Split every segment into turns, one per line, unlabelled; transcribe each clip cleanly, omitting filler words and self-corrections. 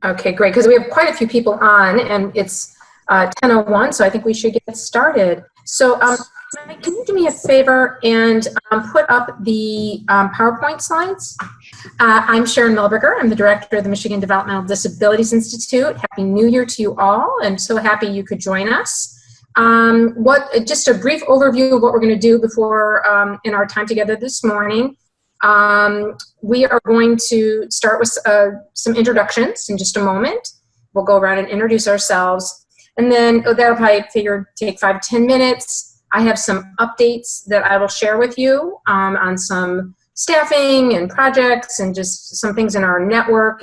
Okay, great, because we have quite a few people on, and it's 10:01, so I think we should get started. So, Mike, can you do me a favor and put up the PowerPoint slides? I'm Sharon Milberger. I'm the director of the Michigan Developmental Disabilities Institute. Happy New Year to you all. I'm so happy you could join us. Just a brief overview of what we're going to do before in our time together this morning. We are going to start with some introductions in just a moment. We'll go around and introduce ourselves, and then that'll probably take 5 to 10 minutes. I have some updates that I will share with you on some staffing and projects and just some things in our network.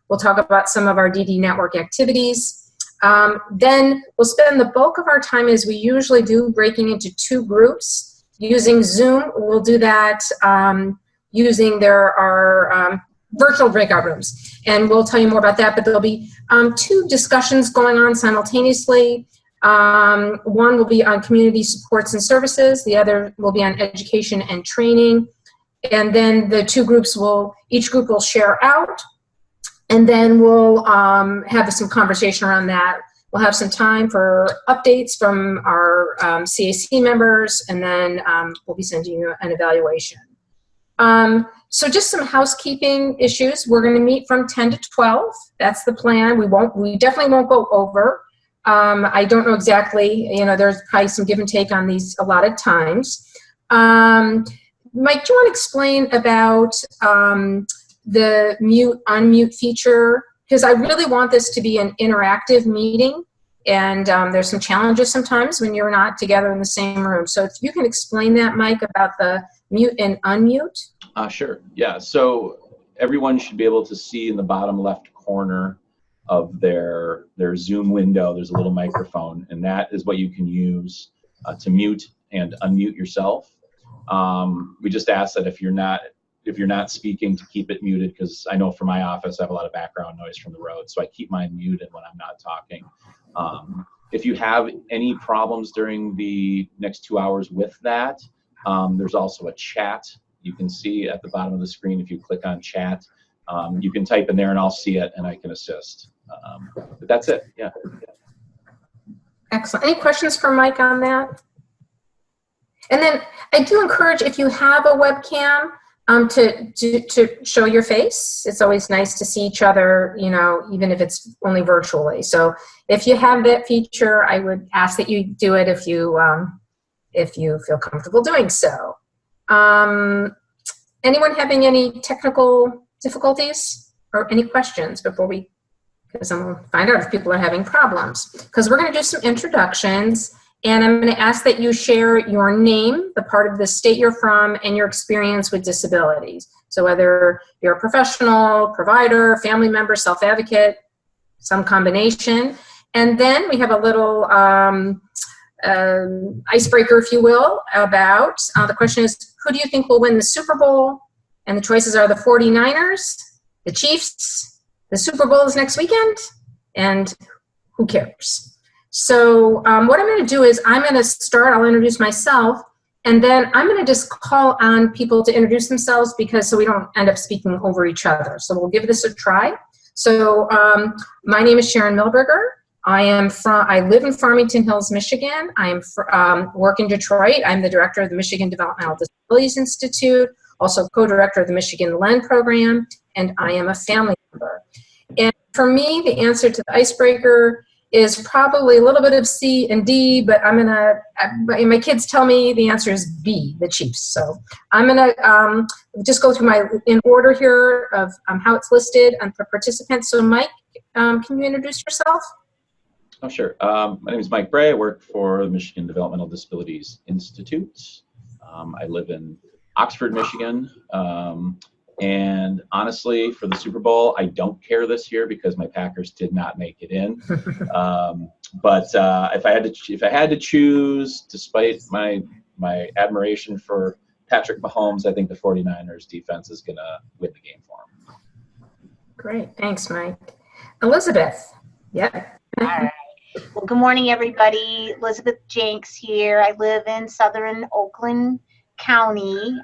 We'll talk about some of our DD network activities. Then we'll spend the bulk of our time, as we usually do, breaking into 2 groups. Using Zoom, we'll do that using our virtual breakout rooms. And we'll tell you more about that, but there'll be 2 discussions going on simultaneously. One will be on community supports and services. The other will be on education and training. And then the 2 groups each group will share out. And then we'll have some conversation around that. We'll have some time for updates from our CAC members, and then we'll be sending you an evaluation. So just some housekeeping issues. We're going to meet from 10 to 12. That's the plan. We definitely won't go over. I don't know exactly, there's probably some give and take on these a lot of times. Mike, do you want to explain about the mute-unmute feature? Because I really want this to be an interactive meeting, and there's some challenges sometimes when you're not together in the same room. So if you can explain that, Mike, about the mute and unmute.
Sure, yeah. So everyone should be able to see in the bottom left corner of their Zoom window, there's a little microphone, and that is what you can use to mute and unmute yourself. We just ask that if you're not speaking, to keep it muted, because I know from my office I have a lot of background noise from the road, so I keep mine muted when I'm not talking. If you have any problems during the next 2 hours with that, there's also a chat you can see at the bottom of the screen. If you click on chat, you can type in there and I'll see it and I can assist. But that's it, yeah.
Excellent. Any questions for Mike on that? And then I do encourage, if you have a webcam, to show your face. It's always nice to see each other, even if it's only virtually. So if you have that feature, I would ask that you do it if you feel comfortable doing so. Anyone having any technical difficulties or any questions before because I'm going to find out if people are having problems. Because we're going to do some introductions. And I'm going to ask that you share your name, the part of the state you're from, and your experience with disabilities. So whether you're a professional, provider, family member, self-advocate, some combination. And then we have a little icebreaker, if you will, about the question is, who do you think will win the Super Bowl? And the choices are the 49ers, the Chiefs, the Super Bowl is next weekend, and who cares? So what I'm going to do is I'm going to start, I'll introduce myself, and then I'm going to just call on people to introduce themselves so we don't end up speaking over each other. So we'll give this a try. So my name is Sharon Milberger. I live in Farmington Hills, Michigan. I work in Detroit. I'm the director of the Michigan Developmental Disabilities Institute, also co-director of the Michigan LEND program, and I am a family member. And for me, the answer to the icebreaker is probably a little bit of C and D, but my kids tell me the answer is B, the Chiefs. So I'm gonna just go through in order here of how it's listed and for participants. So Mike, can you introduce yourself?
Oh, sure. My name is Mike Bray. I work for the Michigan Developmental Disabilities Institute. I live in Oxford, Michigan. And honestly, for the Super Bowl, I don't care this year because my Packers did not make it in. But if I had to choose, despite my admiration for Patrick Mahomes, I think the 49ers defense is going to win the game for him.
Great. Thanks, Mike. Elizabeth. Yeah.
All right. Well, good morning, everybody. Elizabeth Jenks here. I live in southern Oakland County.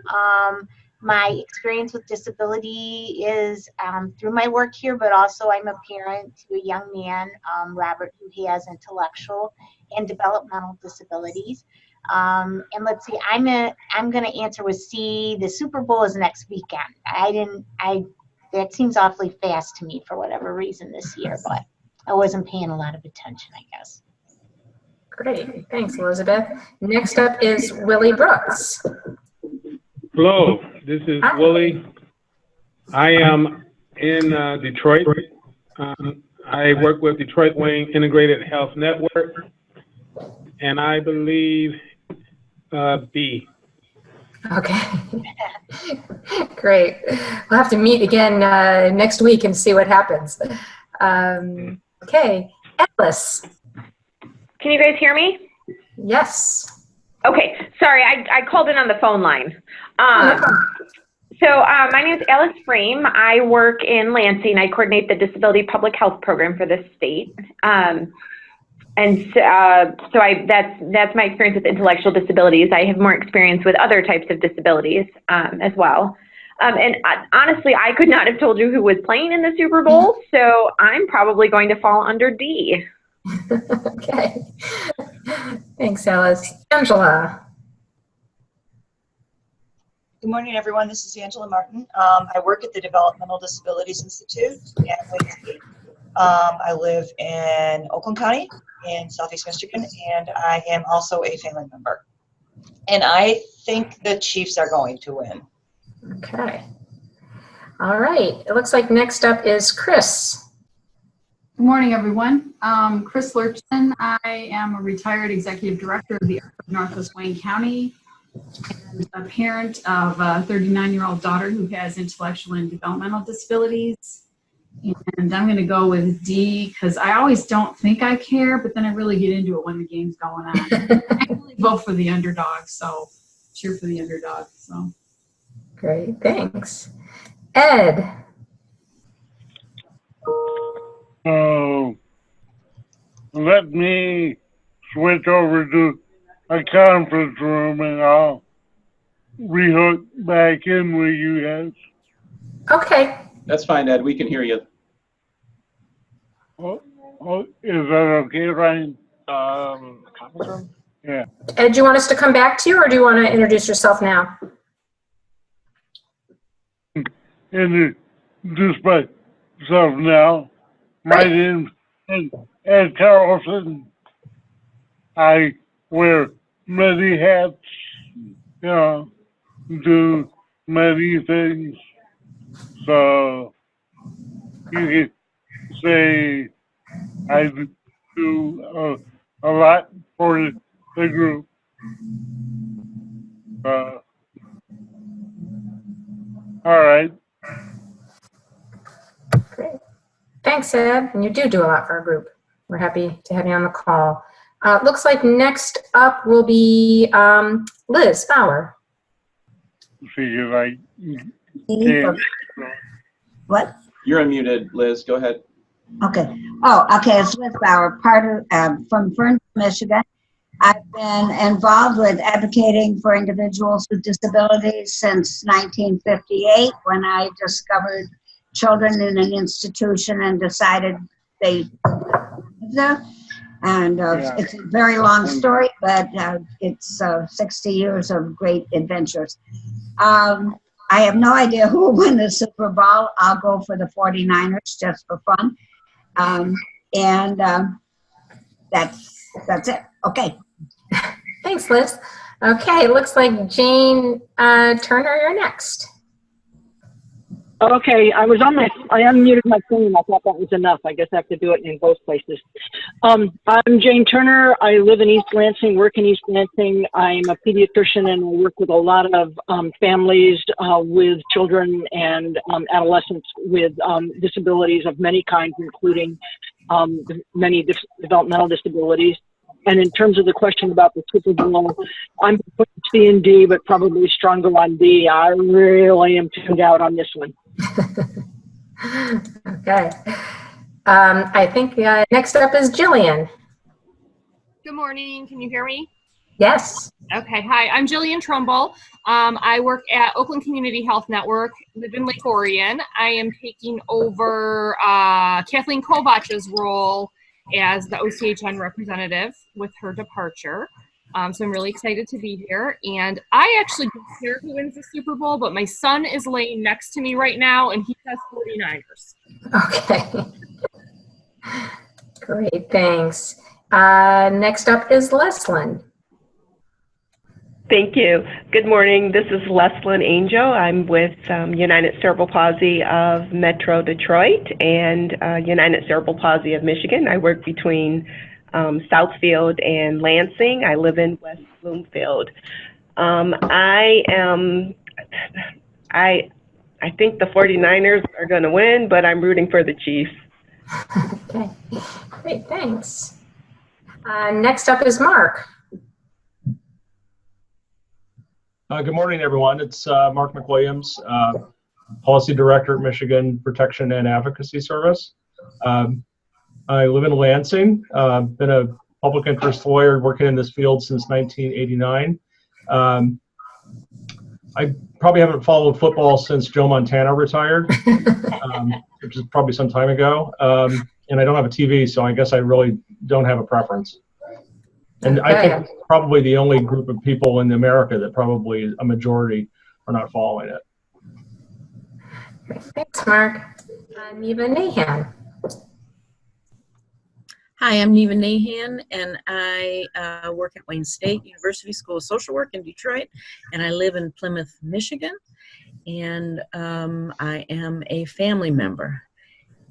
My experience with disability is through my work here, but also I'm a parent to a young man, Robert, who has intellectual and developmental disabilities. And let's see, I'm going to answer with C. The Super Bowl is next weekend. That seems awfully fast to me for whatever reason this year, but I wasn't paying a lot of attention, I guess.
Great. Thanks, Elizabeth. Next up is Willie Brooks.
Hello, this is
Hi.
Willie. I am in Detroit. I work with Detroit Wing Integrated Health Network, and I believe B.
Okay. Great. We'll have to meet again next week and see what happens. Okay. Alice.
Can you guys hear me?
Yes.
Okay, sorry, I called in on the phone line. My name is Alice Frame. I work in Lansing. I coordinate the disability public health program for this state. That's my experience with intellectual disabilities. I have more experience with other types of disabilities as well. Honestly, I could not have told you who was playing in the Super Bowl, so I'm probably going to fall under D.
Okay. Thanks, Alice. Angela.
Good morning, everyone. This is Angela Martin. I work at the Developmental Disabilities Institute at Wayne State. I live in Oakland County in Southeast Michigan, and I am also a family member. And I think the Chiefs are going to win.
Okay. All right. It looks like next up is Chris.
Good morning, everyone. Chris Lurchson. I am a retired executive director of the Northwest Wayne County and a parent of a 39-year-old daughter who has intellectual and developmental disabilities. And I'm going to go with D because I always don't think I care, but then I really get into it when the game's going on. I really vote for the underdog, so cheer for the underdog. So.
Great. Thanks. Ed.
Let me switch over to a conference room and I'll rehook back in with you guys.
Okay.
That's fine, Ed. We can hear you.
Oh, is that okay, Ryan?
Conference room?
Yeah.
Ed, do you want us to come back to you or do you want to introduce yourself now?
Introduce myself now. My name is Ed Carlson. I wear many hats, do many things. So you can say I do a lot for the group. All right.
Great. Thanks, Ed. And you do a lot for our group. We're happy to have you on the call. Looks like next up will be Liz Bauer.
See if I
What?
You're unmuted, Liz. Go ahead.
Okay. Oh, okay. It's Liz Bauer, part of from Fern, Michigan. I've been involved with advocating for individuals with disabilities since 1958 when I discovered children in an institution and decided they lived there. And it's a very long story, but it's 60 years of great adventures. I have no idea who will win the Super Bowl. I'll go for the 49ers just for fun. That's it. Okay.
Thanks, Liz. Okay, looks like Jane Turner, you're next.
Okay, I unmuted my phone. I thought that was enough. I guess I have to do it in both places. I'm Jane Turner. I live in East Lansing, work in East Lansing. I'm a pediatrician and I work with a lot of families with children and adolescents with disabilities of many kinds, including many developmental disabilities. And in terms of the question about the Super Bowl, I'm putting C and D, but probably stronger on D. I really am tuned out on this one.
Okay. I think next up is Jillian.
Good morning. Can you hear me?
Yes.
Okay, hi, I'm Jillian Trumbull. I work at Oakland Community Health Network, live in Lake Orion. I am taking over Kathleen Kovach's role as the OCHN representative with her departure. So I'm really excited to be here. And I actually don't care who wins the Super Bowl, but my son is laying next to me right now, and he has 49ers.
Okay. Great, thanks. Next up is Leslyn.
Thank you. Good morning. This is Leslyn Angel. I'm with United Cerebral Palsy of Metro Detroit and United Cerebral Palsy of Michigan. I work between Southfield and Lansing. I live in West Bloomfield. I think the 49ers are going to win, but I'm rooting for the Chiefs.
Okay, great, thanks. Next up is Mark.
Good morning, everyone. It's Mark McWilliams, Policy Director at Michigan Protection and Advocacy Service. I live in Lansing. Been a public interest lawyer working in this field since 1989. I probably haven't followed football since Joe Montana retired, which is probably some time ago. And I don't have a TV, so I guess I really don't have a preference. And I think probably the only group of people in America that probably a majority are not following it.
Thanks, Mark. Neva Nahan.
Hi, I'm Neva Nahan, and I work at Wayne State University School of Social Work in Detroit, and I live in Plymouth, Michigan, and I am a family member.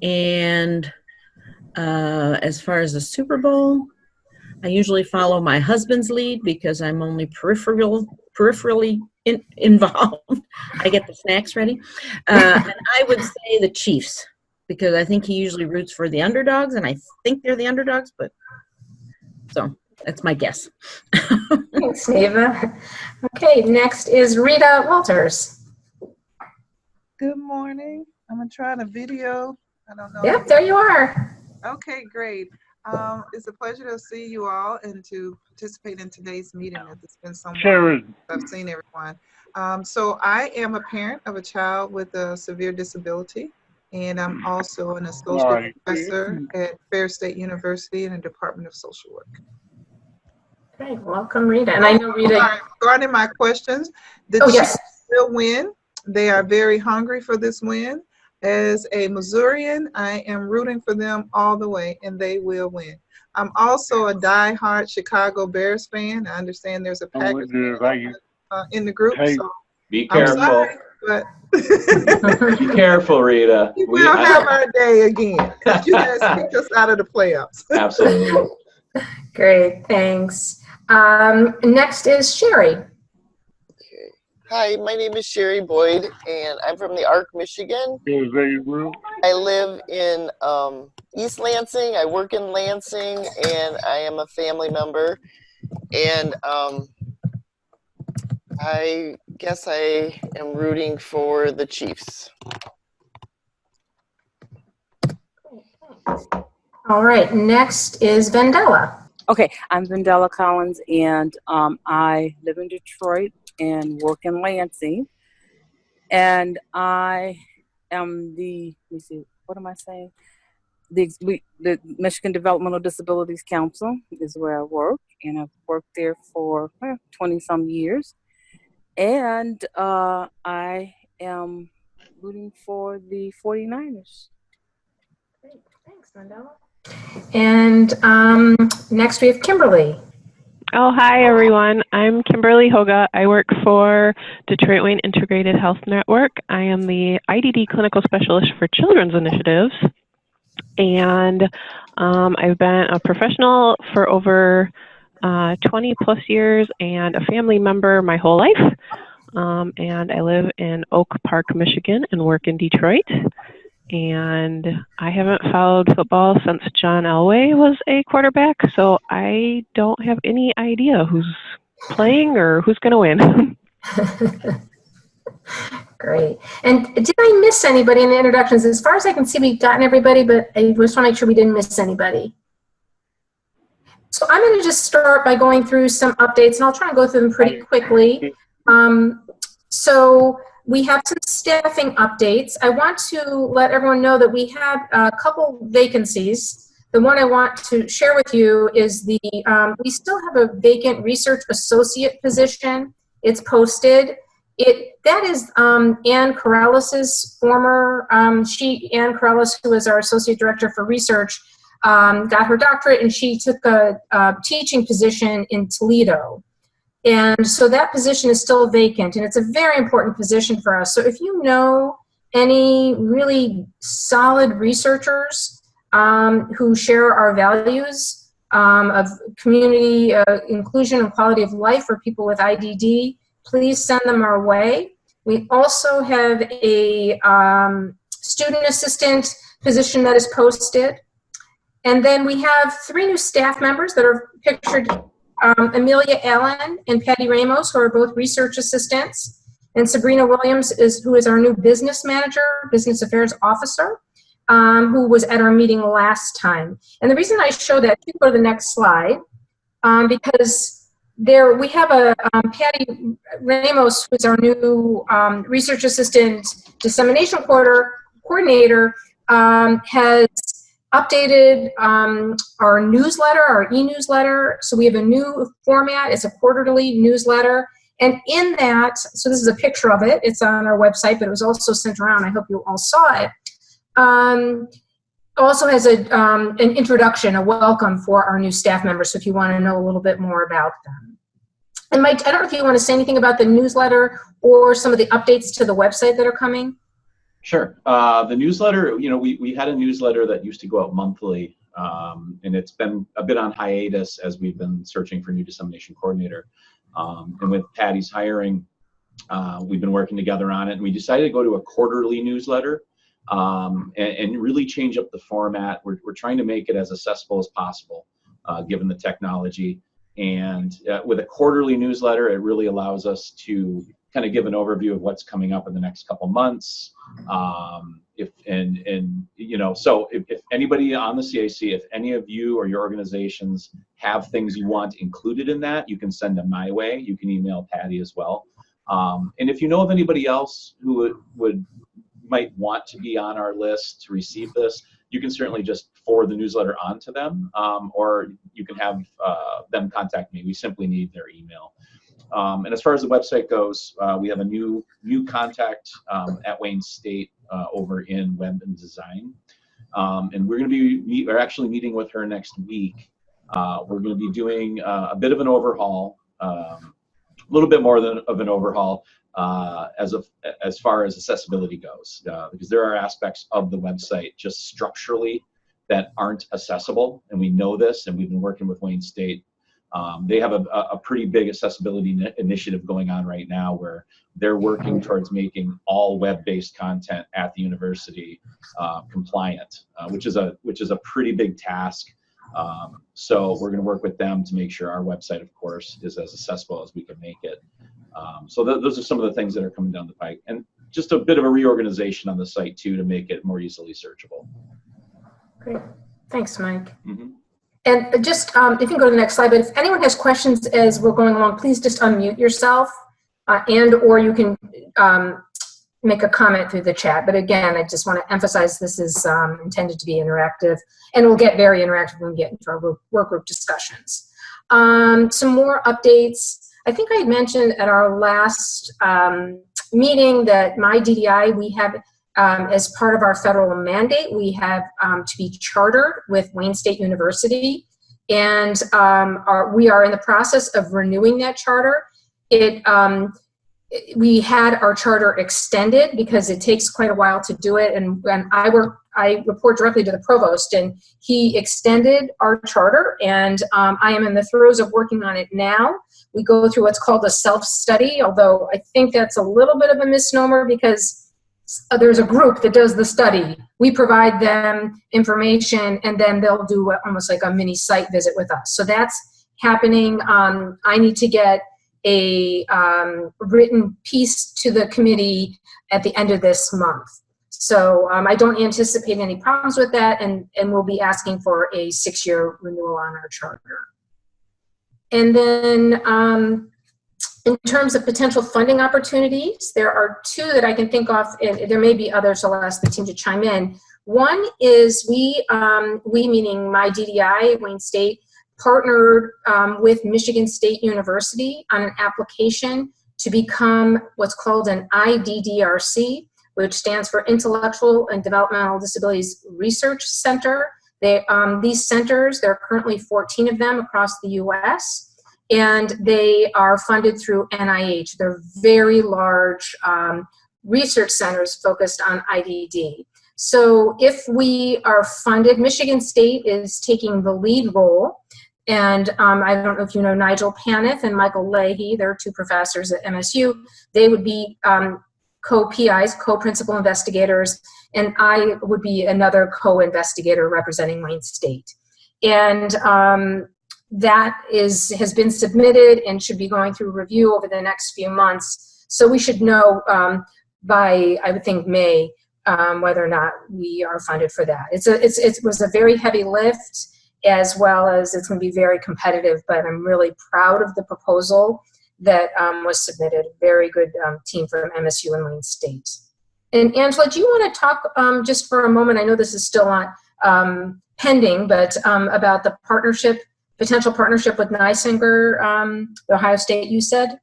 And as far as the Super Bowl, I usually follow my husband's lead because I'm only peripherally involved. I get the snacks ready. And I would say the Chiefs because I think he usually roots for the underdogs, and I think they're the underdogs, but so that's my guess.
Thanks, Neva. Okay, next is Rita Walters.
Good morning. I'm going to try the video. I don't know.
Yep, there you are.
Okay, great. It's a pleasure to see you all and to participate in today's meeting. It's been so long. I've seen everyone. So I am a parent of a child with a severe disability, and I'm also an associate professor at Fair State University in the Department of Social Work.
Great, welcome, Rita. And I know Rita.
Regarding my questions, the Chiefs will win. They are very hungry for this win. As a Missourian, I am rooting for them all the way, and they will win. I'm also a die-hard Chicago Bears fan. I understand there's a Packers in the group. So
be careful.
I'm sorry, but
be careful, Rita.
We'll have our day again. You guys kicked us out of the playoffs.
Absolutely.
Great, thanks. Next is Sherry.
Hi, my name is Sherry Boyd, and I'm from the Arc, Michigan. I live in East Lansing. I work in Lansing, and I am a family member. And I guess I am rooting for the Chiefs.
All right, next is Vandella.
Okay, I'm Vandella Collins, and I live in Detroit and work in Lansing. And I am the, let me see, what am I saying? The Michigan Developmental Disabilities Council is where I work, and I've worked there for 20-some years. And I am rooting for the 49ers.
Great, thanks, Vandella. And next we have Kimberly.
Oh, hi, everyone. I'm Kimberly Hoga. I work for Detroit Wayne Integrated Health Network. I am the IDD Clinical Specialist for Children's Initiatives. And I've been a professional for over 20 plus years and a family member my whole life. And I live in Oak Park, Michigan, and work in Detroit. And I haven't followed football since John Elway was a quarterback, so I don't have any idea who's playing or who's going to win.
Great. And did I miss anybody in the introductions? As far as I can see, we've gotten everybody, but I just want to make sure we didn't miss anybody. So I'm going to just start by going through some updates, and I'll try and go through them pretty quickly. So we have some staffing updates. I want to let everyone know that we have a couple vacancies. The one I want to share with you is the, we still have a vacant research associate position. It's posted. That is Ann Corrales' former, Ann Corrales, who is our associate director for research, got her doctorate, and she took a teaching position in Toledo. And so that position is still vacant, and it's a very important position for us. So if you know any really solid researchers who share our values of community inclusion and quality of life for people with IDD, please send them our way. We also have a student assistant position that is posted. And then we have 3 new staff members that are pictured, Amelia Allen and Patty Ramos, who are both research assistants. And Sabrina Williams, who is our new business manager, business affairs officer, who was at our meeting last time. And the reason I show that, if you go to the next slide, because there we have a Patty Ramos, who's our new research assistant dissemination coordinator, has updated our newsletter, our e-newsletter. So we have a new format. It's a quarterly newsletter. And in that, so this is a picture of it. It's on our website, but it was also sent around. I hope you all saw it. Also has an introduction, a welcome for our new staff members, so if you want to know a little bit more about them. And Mike, I don't know if you want to say anything about the newsletter or some of the updates to the website that are coming.
Sure. The newsletter, you know, we had a newsletter that used to go out monthly, and it's been a bit on hiatus as we've been searching for new dissemination coordinator. And with Patty's hiring, we've been working together on it, and we decided to go to a quarterly newsletter. And really change up the format. We're trying to make it as accessible as possible, given the technology. And with a quarterly newsletter, it really allows us to kind of give an overview of what's coming up in the next couple months. If anybody on the CAC, if any of you or your organizations have things you want included in that, you can send them my way. You can email Patty as well. And if you know of anybody else who might want to be on our list to receive this, you can certainly just forward the newsletter on to them, or you can have them contact me. We simply need their email. And as far as the website goes, we have a new contact at Wayne State over in web and design. And we're going to be we're actually meeting with her next week. We're going to be doing a bit of an overhaul, a little bit more of an overhaul, as far as accessibility goes, because there are aspects of the website just structurally that aren't accessible, and we know this, and we've been working with Wayne State. They have a pretty big accessibility initiative going on right now, where they're working towards making all web-based content at the university compliant, which is a pretty big task. So we're going to work with them to make sure our website, of course, is as accessible as we can make it. So those are some of the things that are coming down the pike, and just a bit of a reorganization on the site too to make it more easily searchable.
Great, thanks, Mike.
Mm-hmm.
And just if you can go to the next slide, but if anyone has questions as we're going along, please just unmute yourself, or you can make a comment through the chat. But again, I just want to emphasize this is intended to be interactive, and we'll get very interactive when we get into our work group discussions. Some more updates. I think I had mentioned at our last meeting that MI-DDI, we have, as part of our federal mandate, we have to be chartered with Wayne State University, and we are in the process of renewing that charter. We had our charter extended because it takes quite a while to do it, and I report directly to the provost, and he extended our charter, and I am in the throes of working on it now. We go through what's called a self-study, although I think that's a little bit of a misnomer because there's a group that does the study. We provide them information, and then they'll do almost like a mini site visit with us. So that's happening. I need to get a written piece to the committee at the end of this month. So I don't anticipate any problems with that, and we'll be asking for a 6-year renewal on our charter. And then in terms of potential funding opportunities, there are two that I can think of, and there may be others, so I'll ask the team to chime in. One is we meaning MI-DDI, Wayne State, partnered with Michigan State University on an application to become what's called an IDDRC, which stands for Intellectual and Developmental Disabilities Research Center. These centers, there are currently 14 of them across the US, and they are funded through NIH. They're very large research centers focused on IDD. So if we are funded, Michigan State is taking the lead role. And I don't know if you know Nigel Paneth and Michael Leahy, they're two professors at MSU. They would be co-PIs, co-principal investigators, and I would be another co-investigator representing Wayne State. And that has been submitted and should be going through review over the next few months. So we should know by, I would think, May, whether or not we are funded for that. It was a very heavy lift, as well as it's going to be very competitive, but I'm really proud of the proposal that was submitted. Very good team from MSU and Wayne State. And Angela, do you want to talk just for a moment, I know this is still on pending, but about the potential partnership with Neisinger, Ohio State, you said?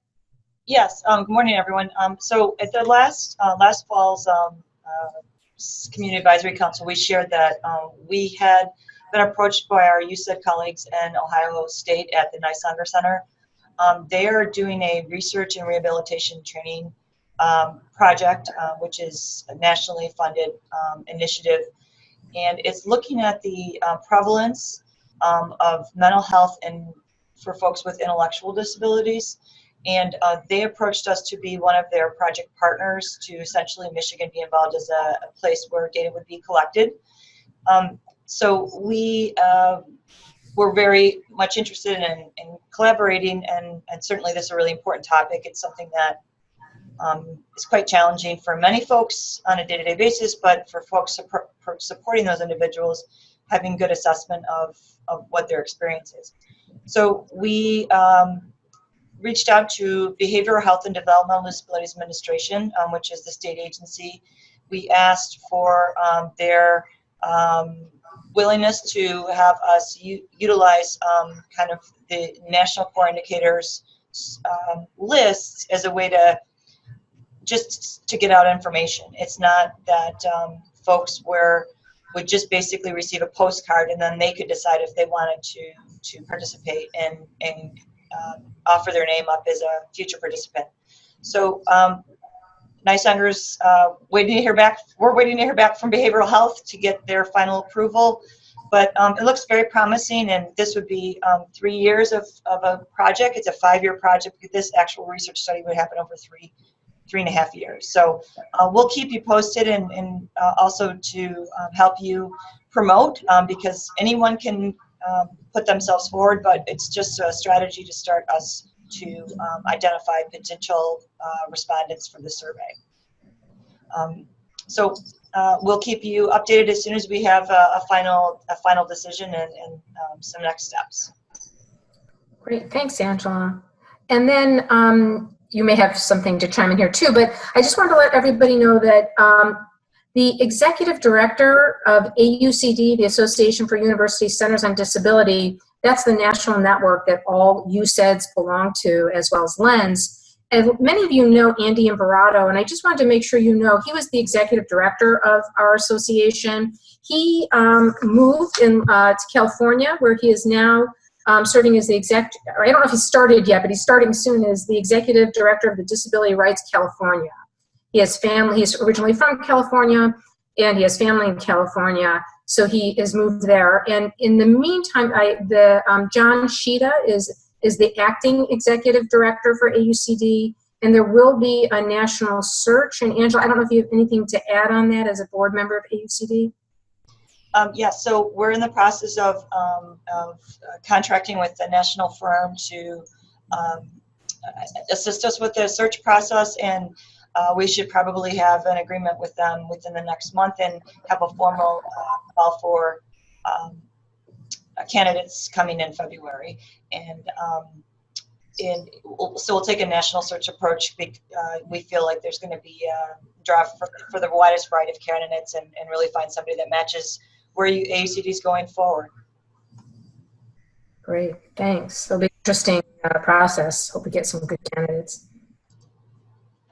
Yes, good morning, everyone. So at the last fall's Community Advisory Council, we shared that we had been approached by our USAID colleagues in Ohio State at the Neisinger Center. They are doing a research and rehabilitation training project, which is a nationally funded initiative, and it's looking at the prevalence of mental health for folks with intellectual disabilities. And they approached us to be one of their project partners to essentially Michigan be involved as a place where data would be collected. So we were very much interested in collaborating, and certainly this is a really important topic. It's something that is quite challenging for many folks on a day-to-day basis, but for folks supporting those individuals, having good assessment of what their experience is. So we reached out to Behavioral Health and Developmental Disabilities Administration, which is the state agency. We asked for their willingness to have us utilize kind of the National Core Indicators lists as a way to just to get out information. It's not that folks would just basically receive a postcard and then they could decide if they wanted to participate and offer their name up as a future participant. So Neisinger's waiting to hear back. We're waiting to hear back from Behavioral Health to get their final approval, but it looks very promising, and this would be 3 years of a project. It's a 5-year project. This actual research study would happen over three and a half years. So we'll keep you posted, and also to help you promote, because anyone can put themselves forward, but it's just a strategy to start us to identify potential respondents for the survey. So we'll keep you updated as soon as we have a final decision and some next steps.
Great, thanks, Angela. And then you may have something to chime in here too, but I just wanted to let everybody know that the executive director of AUCD, the Association for University Centers on Disability, that's the national network that all UCEDs belong to, as well as LENS. And many of you know Andy Imperato, and I just wanted to make sure you know he was the executive director of our association. He moved to California, where he is now serving as the I don't know if he started yet, but he's starting soon as the executive director of the Disability Rights California. He has family, he's originally from California, and he has family in California, so he has moved there. And in the meantime, John Sheeta is the acting executive director for AUCD, and there will be a national search. And Angela, I don't know if you have anything to add on that as a board member of AUCD?
Yes, so we're in the process of contracting with a national firm to assist us with the search process, and we should probably have an agreement with them within the next month and have a formal call for candidates coming in February. So we'll take a national search approach. We feel like there's going to be a draw for the widest variety of candidates and really find somebody that matches where AUCD is going forward.
Great, thanks. It'll be an interesting process. Hope we get some good candidates.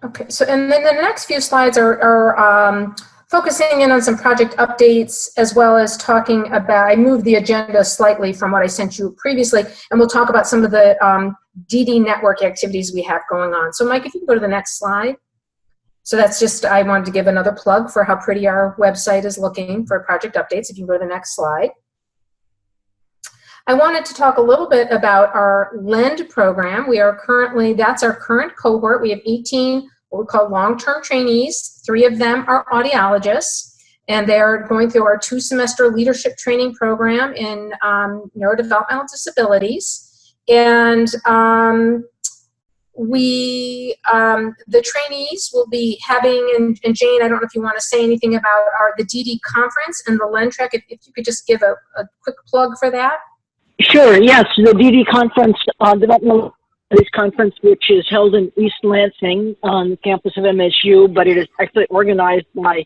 Okay, so and then the next few slides are focusing in on some project updates, as well as talking about, I moved the agenda slightly from what I sent you previously, and we'll talk about some of the DD network activities we have going on. So Mike, if you can go to the next slide. So that's just, I wanted to give another plug for how pretty our website is looking for project updates. If you can go to the next slide. I wanted to talk a little bit about our LEND program. We are currently, that's our current cohort. We have 18 what we call long-term trainees. 3 of them are audiologists, and they're going through our 2-semester leadership training program in neurodevelopmental disabilities. And the trainees will be having, and Jane, I don't know if you want to say anything about the DD conference and the LEND track, if you could just give a quick plug for that.
Sure, yes, the DD conference, Developmental Studies Conference, which is held in East Lansing on the campus of MSU, but it is actually organized by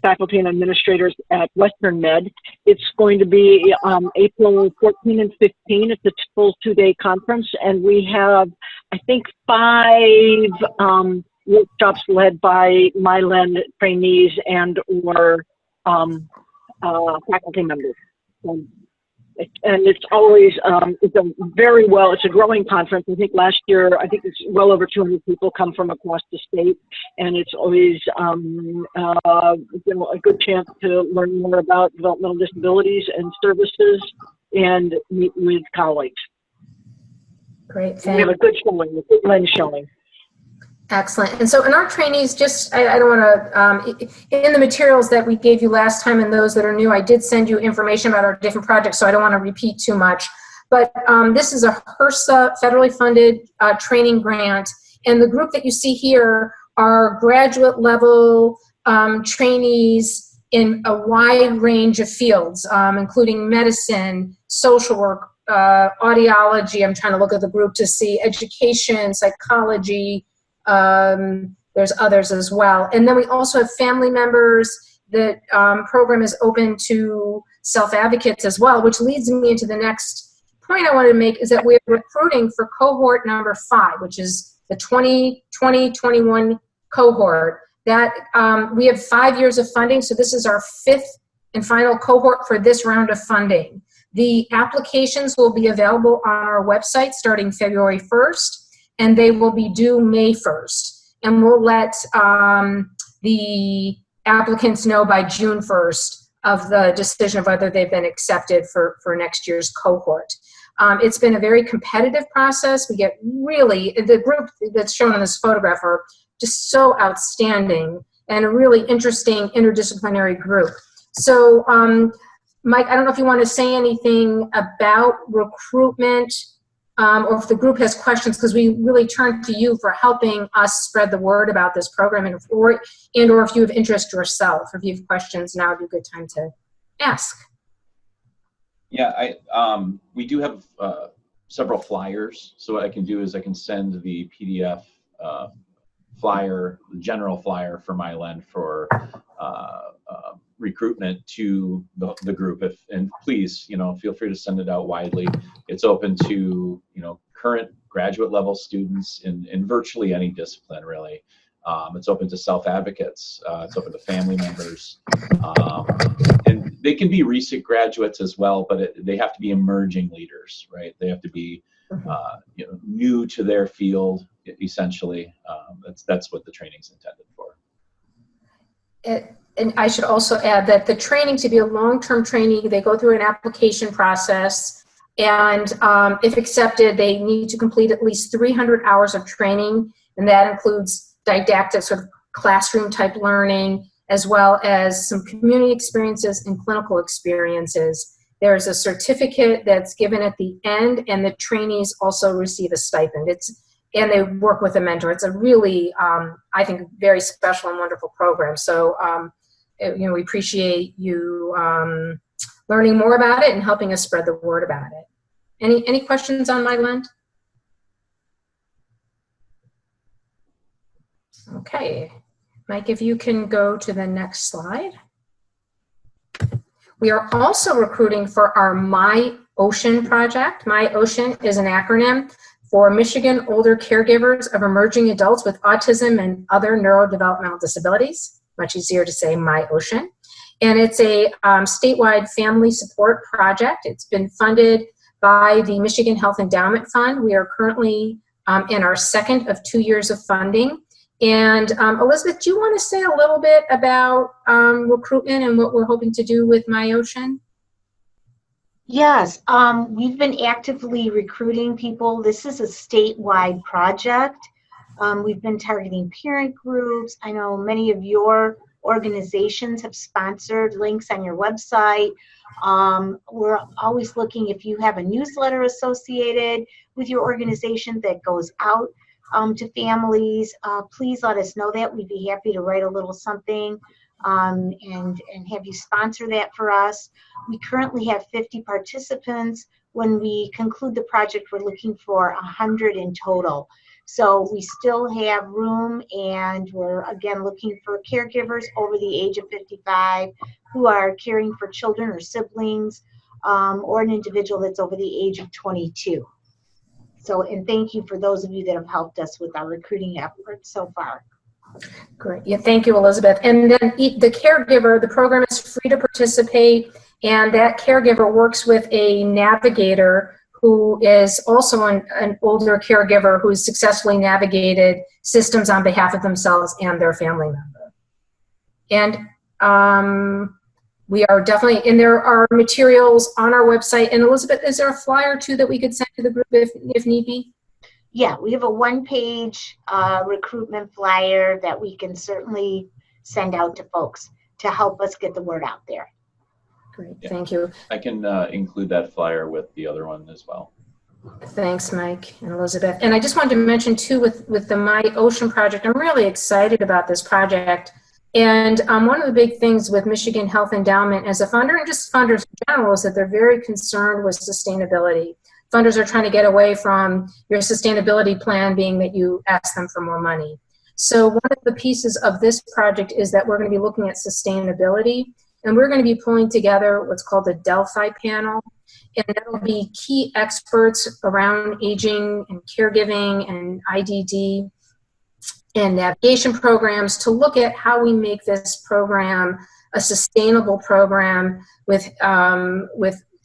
faculty and administrators at Western Med. It's going to be April 14 and 15. It's a full 2-day conference, and we have, I think, 5 workshops led by MI-LEND trainees and or faculty members. And it's always, it's a growing conference. I think last year, it's well over 200 people come from across the state, and it's always a good chance to learn more about developmental disabilities and services and meet with colleagues.
Great, thanks.
We have a good showing, a good LEND showing.
Excellent. And so in our trainees, just, I don't want to, in the materials that we gave you last time and those that are new, I did send you information about our different projects, so I don't want to repeat too much. But this is a HRSA federally funded training grant. And the group that you see here are graduate level trainees in a wide range of fields, including medicine, social work, audiology. I'm trying to look at the group to see education, psychology. There's others as well. And then we also have family members. The program is open to self-advocates as well, which leads me into the next point I wanted to make, is that we're recruiting for cohort number 5, which is the 2020-21 cohort. That we have 5 years of funding, so this is our 5th and final cohort for this round of funding. The applications will be available on our website starting February 1st. And they will be due May 1st. And we'll let the applicants know by June 1st of the decision of whether they've been accepted for next year's cohort. It's been a very competitive process. We get really, the group that's shown in this photograph are just so outstanding and a really interesting interdisciplinary group. So Mike, I don't know if you want to say anything about recruitment, or if the group has questions, because we really turn to you for helping us spread the word about this program, and or if you have interest yourself. If you have questions, now would be a good time to ask.
Yeah, we do have several flyers. So what I can do is I can send the PDF flyer, the general flyer for MI-LEND for recruitment to the group. And please, feel free to send it out widely. It's open to, current graduate level students in virtually any discipline, really. It's open to self-advocates. It's open to family members. And they can be recent graduates as well, but they have to be emerging leaders, right? They have to be new to their field, essentially. That's what the training's intended for.
And I should also add that the training, to be a long-term training, they go through an application process, and if accepted, they need to complete at least 300 hours of training, and that includes didactic, sort of classroom-type learning, as well as some community experiences and clinical experiences. There's a certificate that's given at the end, and the trainees also receive a stipend. And they work with a mentor. It's a really, I think, very special and wonderful program. So, we appreciate you learning more about it and helping us spread the word about it. Any questions on my lend? Okay, Mike, if you can go to the next slide. We are also recruiting for our MI-OCEAN project. MI-OCEAN is an acronym for Michigan Older Caregivers of Emerging Adults with Autism and Other Neurodevelopmental Disabilities. Much easier to say MI-OCEAN. And it's a statewide family support project. It's been funded by the Michigan Health Endowment Fund. We are currently in our second of 2 years of funding. And Elizabeth, do you want to say a little bit about recruitment and what we're hoping to do with MI-OCEAN?
Yes, we've been actively recruiting people. This is a statewide project. We've been targeting parent groups. I know many of your organizations have sponsored links on your website. We're always looking if you have a newsletter associated with your organization that goes out to families. Please let us know that. We'd be happy to write a little something and have you sponsor that for us. We currently have 50 participants. When we conclude the project, we're looking for 100 in total. So we still have room, and we're again looking for caregivers over the age of 55 who are caring for children or siblings, or an individual that's over the age of 22. So, and thank you for those of you that have helped us with our recruiting efforts so far.
Great. Yeah, thank you, Elizabeth. And then the caregiver, the program is free to participate, and that caregiver works with a navigator who is also an older caregiver who's successfully navigated systems on behalf of themselves and their family member. And we are definitely, and there are materials on our website. And Elizabeth, is there a flyer too that we could send to the group if need be?
Yeah, we have a one-page recruitment flyer that we can certainly send out to folks to help us get the word out there.
Great, thank you.
I can include that flyer with the other one as well.
Thanks, Mike and Elizabeth. And I just wanted to mention too, with the MI-OCEAN project, I'm really excited about this project. And one of the big things with Michigan Health Endowment as a funder, and just funders in general, is that they're very concerned with sustainability. Funders are trying to get away from your sustainability plan being that you ask them for more money. So one of the pieces of this project is that we're going to be looking at sustainability, and we're going to be pulling together what's called the Delphi panel. And that will be key experts around aging and caregiving and IDD and navigation programs to look at how we make this program a sustainable program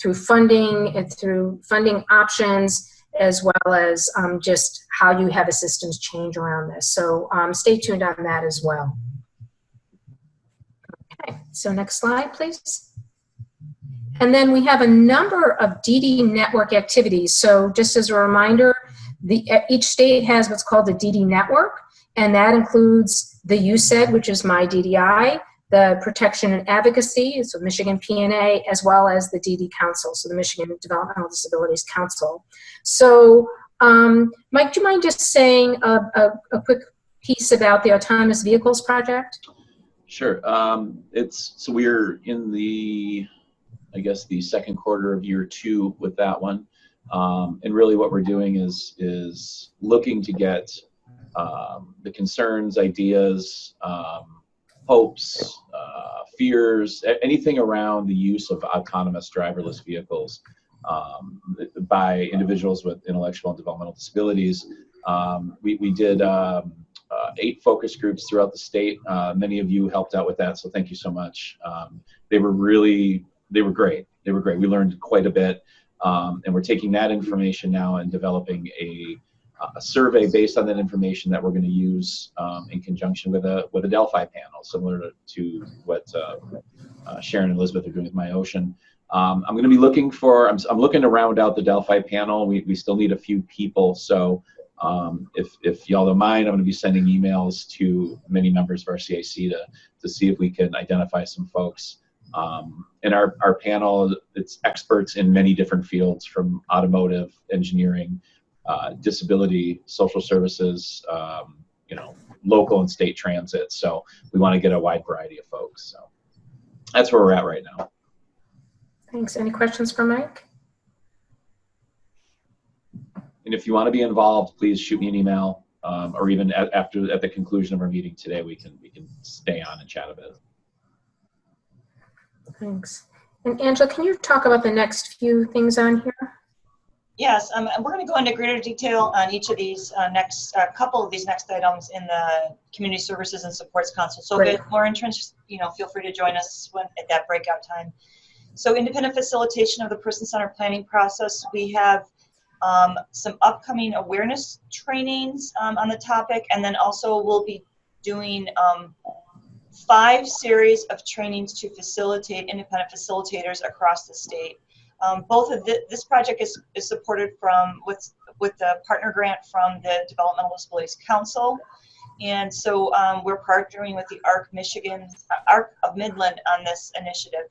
through funding and through funding options, as well as just how you have a systems change around this. So stay tuned on that as well. Okay, so next slide, please. And then we have a number of DD network activities. So just as a reminder, each state has what's called the DD network, and that includes the USED, which is MI-DDI, the Protection and Advocacy, so Michigan PNA, as well as the DD Council, so the Michigan Developmental Disabilities Council. So Mike, do you mind just saying a quick piece about the Autonomous Vehicles Project?
Sure. So we're in the, I guess, the second quarter of year 2 with that one. And really what we're doing is looking to get the concerns, ideas, hopes, fears, anything around the use of autonomous driverless vehicles by individuals with intellectual and developmental disabilities. We did 8 focus groups throughout the state. Many of you helped out with that, so thank you so much. They were great. They were great. We learned quite a bit, and we're taking that information now and developing a survey based on that information that we're going to use in conjunction with a Delphi panel, similar to what Sharon and Elizabeth are doing with MI-OCEAN. I'm going to be looking for, I'm looking to round out the Delphi panel. We still need a few people, so if y'all don't mind, I'm going to be sending emails to many members of our CAC to see if we can identify some folks. And our panel, it's experts in many different fields, from automotive, engineering, disability, social services, local and state transit. So we want to get a wide variety of folks. So that's where we're at right now.
Thanks. Any questions for Mike?
And if you want to be involved, please shoot me an email, or even at the conclusion of our meeting today, we can stay on and chat a bit.
Thanks. And Angela, can you talk about the next few things on here?
Yes, we're going to go into greater detail on each of these couple of these next items in the Community Services and Supports Council. So if there's more interest, feel free to join us at that breakout time. So independent facilitation of the person-centered planning process. We have some upcoming awareness trainings on the topic, and then also we'll be doing 5 series of trainings to facilitate independent facilitators across the state. Both of this project is supported with the partner grant from the Developmental Disabilities Council, and so we're partnering with the ARC of Midland on this initiative.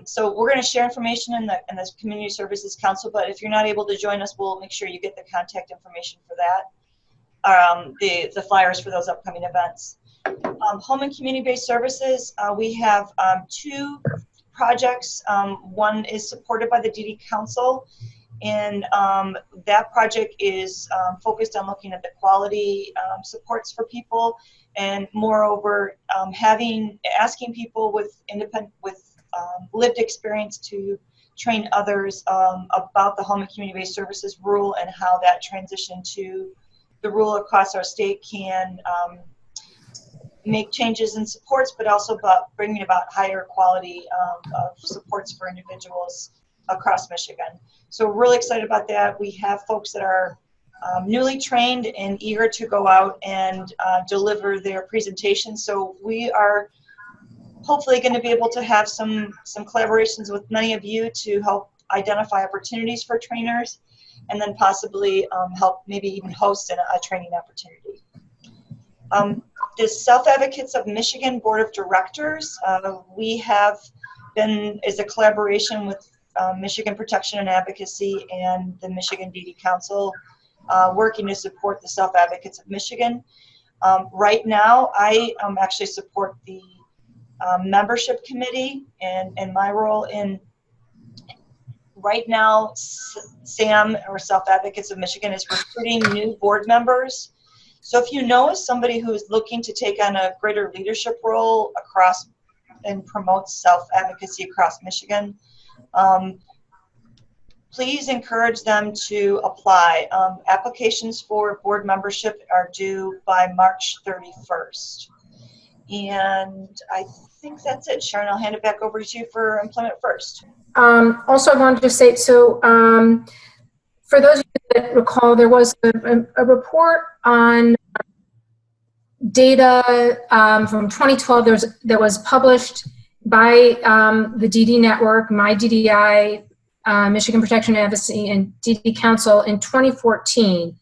So we're going to share information in the Community Services Council, but if you're not able to join us, we'll make sure you get the contact information for that, the flyers for those upcoming events. Home and community-based services, we have 2 projects. One is supported by the DD Council, and that project is focused on looking at the quality supports for people, and moreover, asking people with lived experience to train others about the home and community-based services rule and how that transition to the rule across our state can make changes in supports, but also about bringing about higher quality of supports for individuals across Michigan. So we're really excited about that. We have folks that are newly trained and eager to go out and deliver their presentations. So we are hopefully going to be able to have some collaborations with many of you to help identify opportunities for trainers, and then possibly help maybe even host a training opportunity. The Self Advocates of Michigan Board of Directors, we have been, as a collaboration with Michigan Protection and Advocacy and the Michigan DD Council, working to support the Self Advocates of Michigan. Right now, I actually support the membership committee, and my role in right now, SAM, or Self Advocates of Michigan, is recruiting new board members. So if you know somebody who is looking to take on a greater leadership role across and promote self-advocacy across Michigan, please encourage them to apply. Applications for board membership are due by March 31st. And I think that's it. Sharon, I'll hand it back over to you for Employment First.
Also, I wanted to say, so for those of you that recall, there was a report on data from 2012 that was published by the DD Network, MI-DDI, Michigan Protection Advocacy, and DD Council in 2014.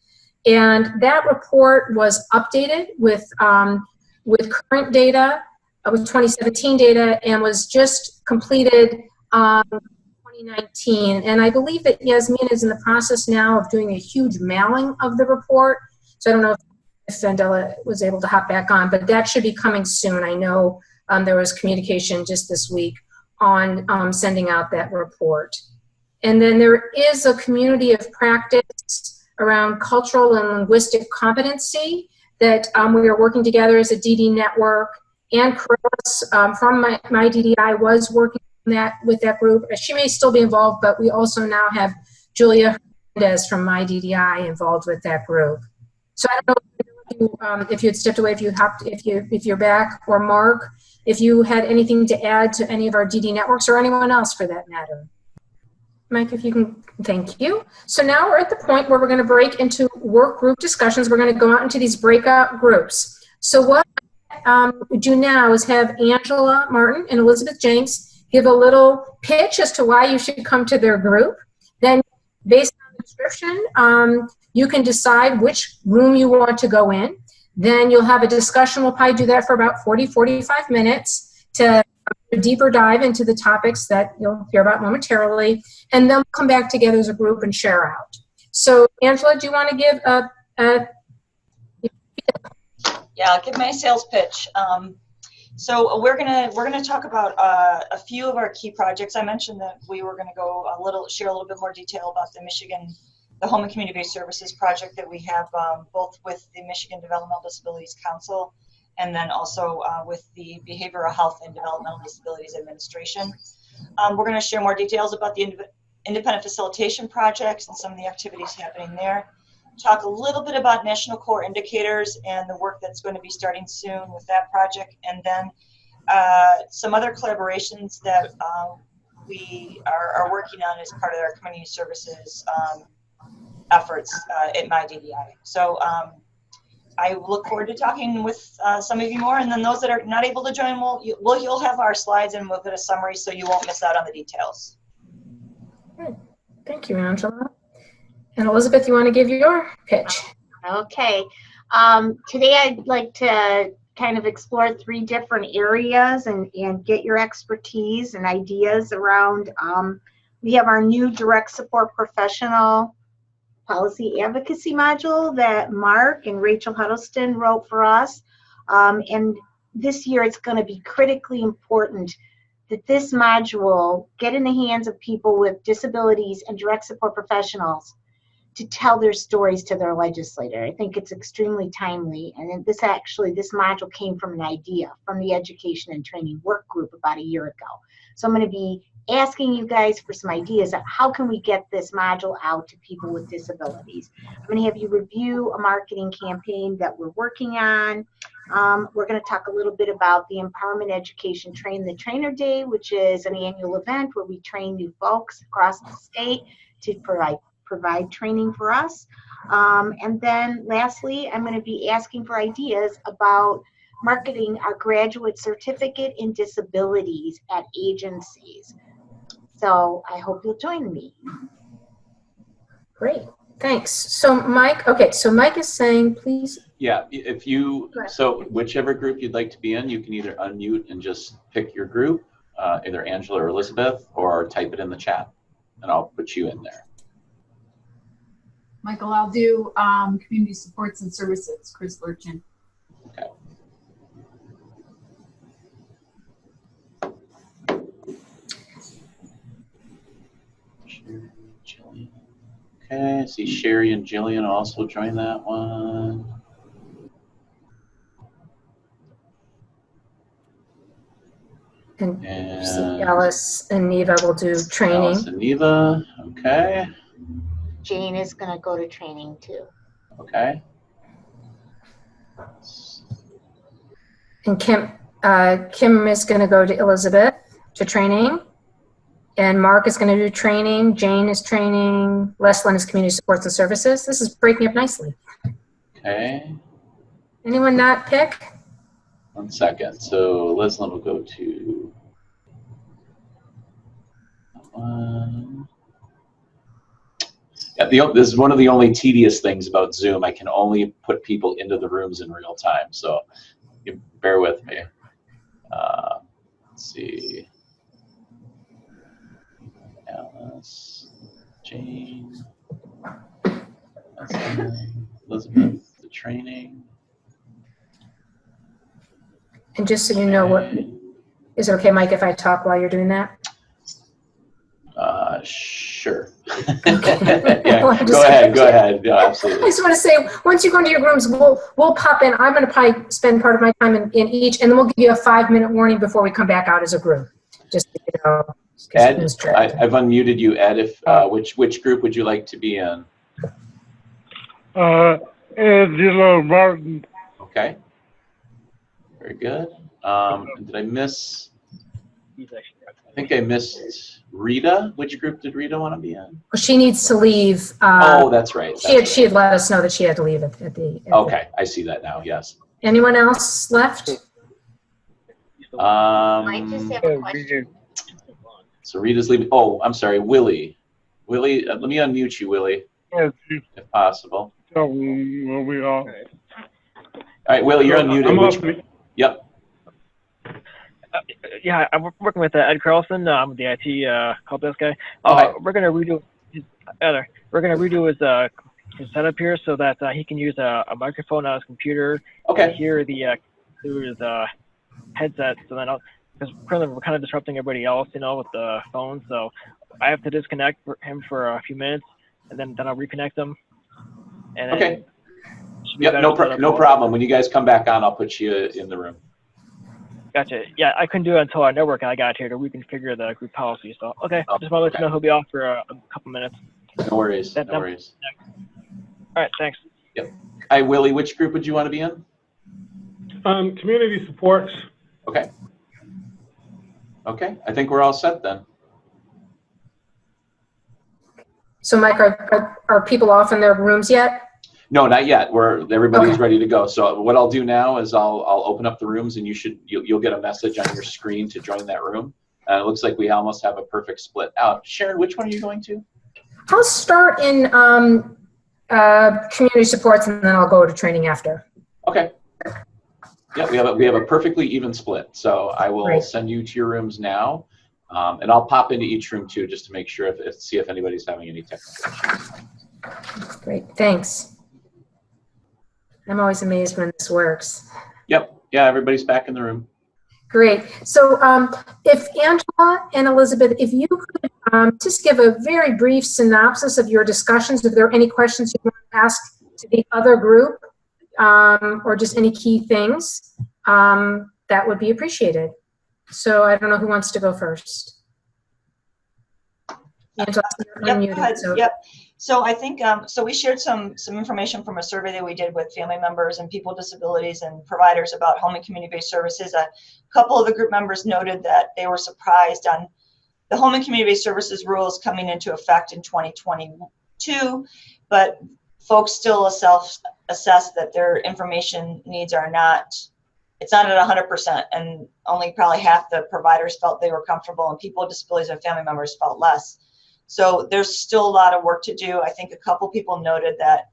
And that report was updated with current data, with 2017 data, and was just completed 2019. And I believe that Yasmin is in the process now of doing a huge mailing of the report. So I don't know if Vandela was able to hop back on, but that should be coming soon. I know there was communication just this week on sending out that report. And then there is a community of practice around cultural and linguistic competency that we are working together as a DD network. And Chris from MI-DDI was working with that group. She may still be involved, but we also now have Julia Hernandez from MI-DDI involved with that group. So I don't know if you had stepped away, if you're back, or Mark, if you had anything to add to any of our DD networks, or anyone else for that matter. Mike, if you can, thank you. So now we're at the point where we're going to break into work group discussions. We're going to go out into these breakout groups. So what we do now is have Angela Martin and Elizabeth Jenks give a little pitch as to why you should come to their group. Then, based on the description, you can decide which room you want to go in. Then you'll have a discussion. We'll probably do that for about 40-45 minutes to a deeper dive into the topics that you'll hear about momentarily, and then we'll come back together as a group and share out. So, Angela, do you want to give
Yeah, I'll give my sales pitch. So we're gonna talk about a few of our key projects. I mentioned that we were gonna go share a little bit more detail about the the Home and Community-Based Services project that we have both with the Michigan Developmental Disabilities Council and then also with the Behavioral Health and Developmental Disabilities Administration. We're going to share more details about the independent facilitation projects and some of the activities happening there. Talk a little bit about national core indicators and the work that's going to be starting soon with that project, and then some other collaborations that we are working on as part of our community services efforts at MI-DDI. So I look forward to talking with some of you more, and then those that are not able to join, you'll have our slides and we'll get a summary so you won't miss out on the details.
Good. Thank you, Angela. And Elizabeth, you want to give your pitch?
Okay. Today I'd like to kind of explore 3 different areas and get your expertise and ideas around. We have our new direct support professional policy advocacy module that Mark and Rachel Huddleston wrote for us. And this year it's going to be critically important that this module get in the hands of people with disabilities and direct support professionals to tell their stories to their legislator. I think it's extremely timely. And this module came from an idea from the Education and Training Work Group about a year ago. So I'm going to be asking you guys for some ideas on how can we get this module out to people with disabilities. I'm going to have you review a marketing campaign that we're working on. We're going to talk a little bit about the Empowerment Education Train the Trainer Day, which is an annual event where we train new folks across the state to provide training for us. And then lastly, I'm going to be asking for ideas about marketing our graduate certificate in disabilities at agencies. So I hope you'll join me.
Great, thanks. So Mike, okay, so Mike is saying, please.
Yeah, if you, so whichever group you'd like to be in, you can either unmute and just pick your group, either Angela or Elizabeth, or type it in the chat, and I'll put you in there.
Michael, I'll do community supports and services, Chris Lurchin.
Okay. Okay, I see Sherry and Jillian also joined that one.
And see Alice and Neva will do training.
Alice and Neva, okay.
Jane is going to go to training too.
Okay.
And Kim is going to go to Elizabeth to training. And Mark is going to do training. Jane is training. Leslyn is community supports and services. This is breaking up nicely.
Okay.
Anyone not pick?
1 second. So Leslyn will go to one. Yeah, this is one of the only tedious things about Zoom. I can only put people into the rooms in real time, so you bear with me. Let's see. Alice, Jane, Elizabeth, the training.
And just so you know, what is it okay, Mike, if I talk while you're doing that?
Sure. Yeah, go ahead. Yeah, absolutely.
I just want to say, once you go into your rooms, we'll pop in. I'm going to probably spend part of my time in each, and then we'll give you a 5-minute warning before we come back out as a group. Just so you know.
Ed, I've unmuted you, Ed. If which group would you like to be in?
Angela Martin.
Okay. Very good. Did I miss? I think I missed Rita. Which group did Rita want to be in?
Well, she needs to leave.
Oh, that's right.
She had let us know that she had to leave at the.
Okay, I see that now. Yes.
Anyone else left?
I just have a question.
So Rita's leaving. Oh, I'm sorry, Willie. Willie, let me unmute you, Willie, if possible.
So we'll be all.
All right, Willie, you're unmuted. Yep.
Yeah, I'm working with Ed Carlson. I'm the IT help desk guy. We're gonna redo his setup here so that he can use a microphone on his computer.
Okay.
And hear through his headset. So then, because currently we're kind of disrupting everybody else, with the phone. So I have to disconnect him for a few minutes and then I'll reconnect them. And then
Okay.
should be
Yep,
better set up
no
for-
problem. When you guys come back on, I'll put you in the room.
Gotcha. Yeah, I couldn't do it until our network and I got here to reconfigure the group policy. So, okay, just want to let you know he'll be off for a couple minutes.
No worries, no worries.
All right, thanks.
Yep. Hi, Willie, which group would you want to be in?
Community supports.
Okay. Okay, I think we're all set then.
So Mike, are people off in their rooms yet?
No, not yet. Everybody's ready to go. So what I'll do now is I'll open up the rooms, and you'll get a message on your screen to join that room. It looks like we almost have a perfect split out. Sharon, which one are you going to?
I'll start in community supports, and then I'll go to training after.
Okay. Yeah, we have a perfectly even split. So I will send you to your rooms now, and I'll pop into each room too, just to make sure see if anybody's having any technical issues.
Great, thanks. I'm always amazed when this works.
Yep. Yeah, everybody's back in the room.
Great. So if Angela and Elizabeth, if you could just give a very brief synopsis of your discussions, if there are any questions you want to ask to the other group, or just any key things, that would be appreciated. So I don't know who wants to go first. Angela, you're unmuted, so.
Yep. So I think, so we shared some information from a survey that we did with family members and people with disabilities and providers about home and community-based services. A couple of the group members noted that they were surprised on the home and community-based services rules coming into effect in 2022, but folks still self-assess that their information needs are not, it's not at 100%, and only probably half the providers felt they were comfortable, and people with disabilities and family members felt less. So there's still a lot of work to do. I think a couple people noted that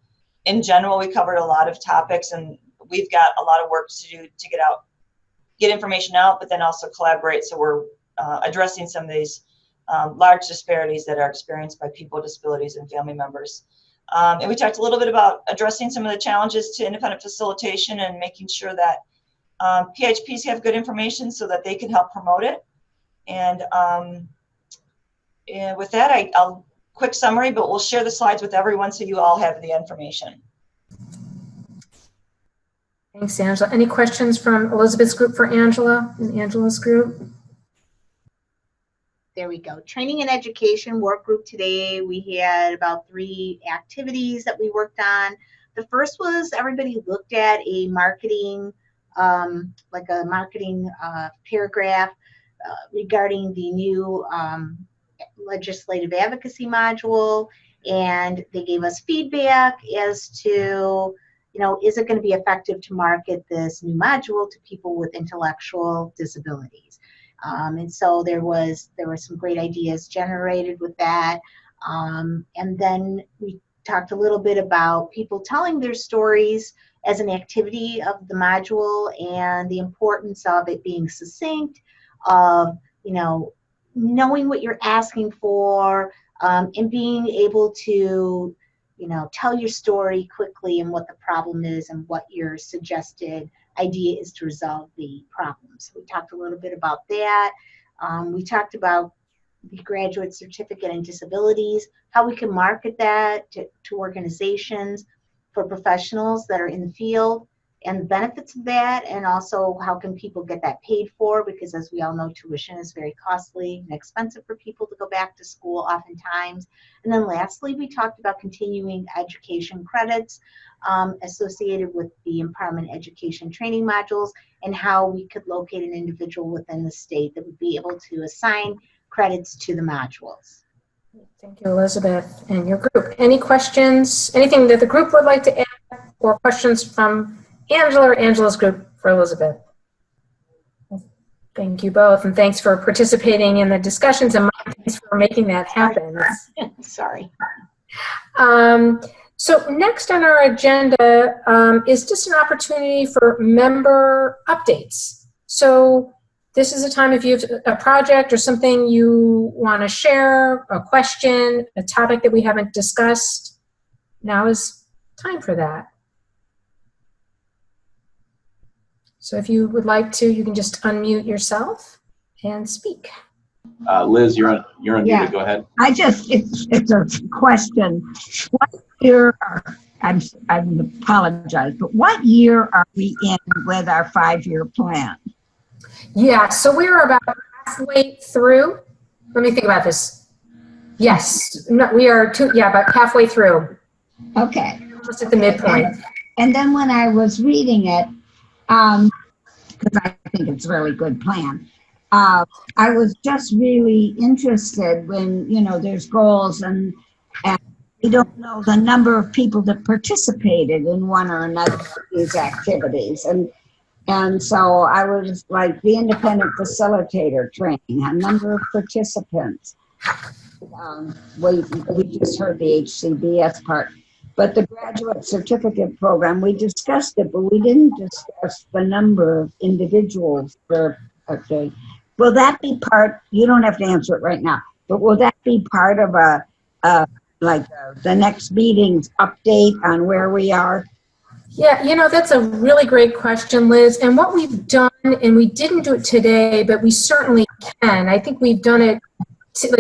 in general, we covered a lot of topics, and we've got a lot of work to do to get information out, but then also collaborate. So we're addressing some of these large disparities that are experienced by people with disabilities and family members. And we talked a little bit about addressing some of the challenges to independent facilitation and making sure that PHPs have good information so that they can help promote it. And with that, I'll quick summary, but we'll share the slides with everyone so you all have the information.
Thanks, Angela. Any questions from Elizabeth's group for Angela and Angela's group?
There we go. Training and education work group today. We had about 3 activities that we worked on. The first was everybody looked at a marketing, like a marketing paragraph regarding the new legislative advocacy module, and they gave us feedback as to, is it going to be effective to market this new module to people with intellectual disabilities? And so there were some great ideas generated with that. And then we talked a little bit about people telling their stories as an activity of the module and the importance of it being succinct, of, knowing what you're asking for, and being able to, tell your story quickly and what the problem is and what your suggested idea is to resolve the problems. We talked a little bit about that. We talked about the graduate certificate in disabilities, how we can market that to organizations for professionals that are in the field, and the benefits of that, and also how can people get that paid for, because as we all know, tuition is very costly and expensive for people to go back to school oftentimes. And then lastly, we talked about continuing education credits associated with the empowerment education training modules, and how we could locate an individual within the state that would be able to assign credits to the modules.
Thank you, Elizabeth, and your group. Any questions, anything that the group would like to add, or questions from Angela or Angela's group for Elizabeth? Thank you both, and thanks for participating in the discussions, and thanks for making that happen.
Sorry.
So next on our agenda is just an opportunity for member updates. So this is a time if you have a project or something you want to share, a question, a topic that we haven't discussed, now is time for that. So if you would like to, you can just unmute yourself and speak.
Liz, you're unmuted.
Yeah.
Go ahead.
It's a question. What year I apologize, but what year are we in with our 5-year plan?
Yeah, so we're about halfway through. Let me think about this. Yes, no, we are about halfway through.
Okay.
Almost at the midpoint.
And then when I was reading it, because I think it's a really good plan, I was just really interested when, there's goals and we don't know the number of people that participated in one or another of these activities. And so I was like the independent facilitator training, a number of participants. We just heard the HCBS part. But the graduate certificate program, we discussed it, but we didn't discuss the number of individuals that are, okay. Will that be part, you don't have to answer it right now, but will that be part of the next meeting's update on where we are?
Yeah, that's a really great question, Liz. And what we've done, and we didn't do it today, but we certainly can. I think we've done it,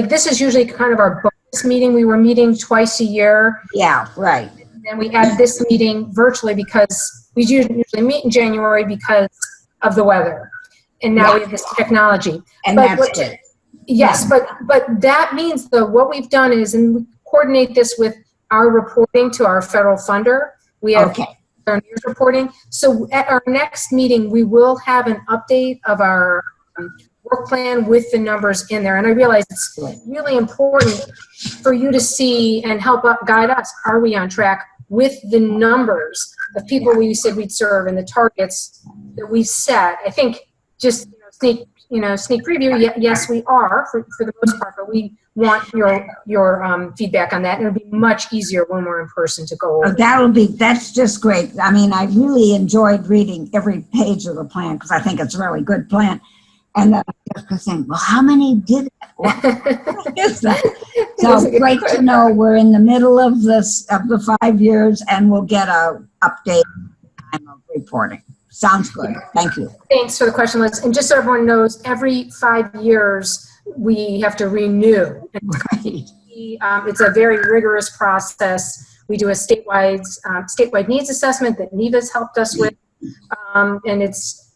this is usually kind of our bonus meeting. We were meeting twice a year.
Yeah, right.
And we had this meeting virtually because we usually meet in January because of the weather. And now we have this technology.
And that's good.
Yes, but that means what we've done is, and we coordinate this with our reporting to our federal funder. We have our news reporting. So at our next meeting, we will have an update of our work plan with the numbers in there. And I realize it's really important for you to see and help guide us. Are we on track with the numbers of people we said we'd serve and the targets that we set? I think just sneak preview. Yes, we are for the most part, but we want your feedback on that. And it'll be much easier when we're in person to go over.
That's just great. I mean, I really enjoyed reading every page of the plan because I think it's a really good plan. And I was saying, well, how many did it? What is that? So great to know we're in the middle of the 5 years, and we'll get a update time of reporting. Sounds good. Thank you.
Thanks for the question, Liz. And just so everyone knows, every 5 years we have to renew.
Right.
It's a very rigorous process. We do a statewide needs assessment that NEVA's helped us with, and it's